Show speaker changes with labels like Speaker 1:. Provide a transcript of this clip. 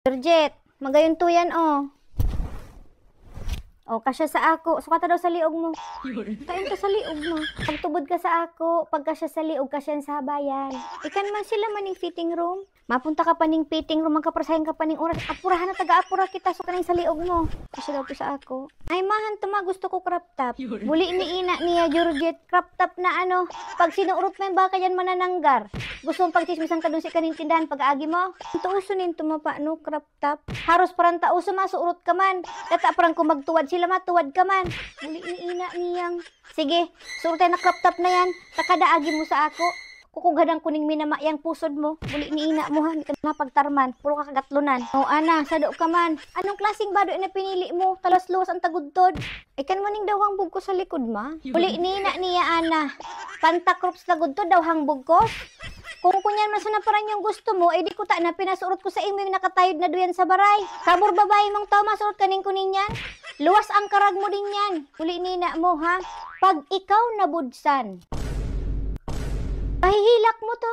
Speaker 1: Georgette, magayon to yan, oh. O, kasya sa ako. Sukata daw sa liog mo. Kain ka sa liog mo. Pagtubod ka sa ako, pagkasya sa liog, kasyan sa bayan. Ikan man sila maning fitting room. Mapunta ka pa ning fitting room, magkaprasahin ka pa ning oras. Apurahan na taga-apura kita, so kaning sa liog mo. Kasya daw to sa ako. Ay, mahan tama, gusto ko crop top. Muli ni ina niya, Georgette, crop top na ano. Pag sinuurot mo yung baka yan manananggar. Gusto mong pagchismisan ka dun sa kaning tindahan pag-aagi mo? Tuuso nin tumapa, no, crop top. Haros parang tauso masuurot ka man. Data parang kung magtuwad sila matuwad ka man. Muli ni ina niyang. Sige, surutin na crop top na yan. Takadaagi mo sa ako. Kukugadang kuning minama yang pusod mo. Muli ni ina mo ha, hindi ka na pagtarman. Puro ka kagatlunan. O ana, sado ka man. Anong klaseng bado na pinili mo? Talas-luwas ang tagudtod. Ikan maning daw ang bugkos sa likod ma. Muli ni ina niya ana. Pantakrops tagudtod daw hang bugkos. Kung kunyan man sana parang yung gusto mo, eh di ko ta na pinasurot ko sa imo yung nakatayod na duyan sa baray. Kabur babae mong tao masurot kaning kuning yan. Luwas ang karag mo din yan. Muli ni ina mo ha. Pag ikaw nabudsan, pahihilak mo to.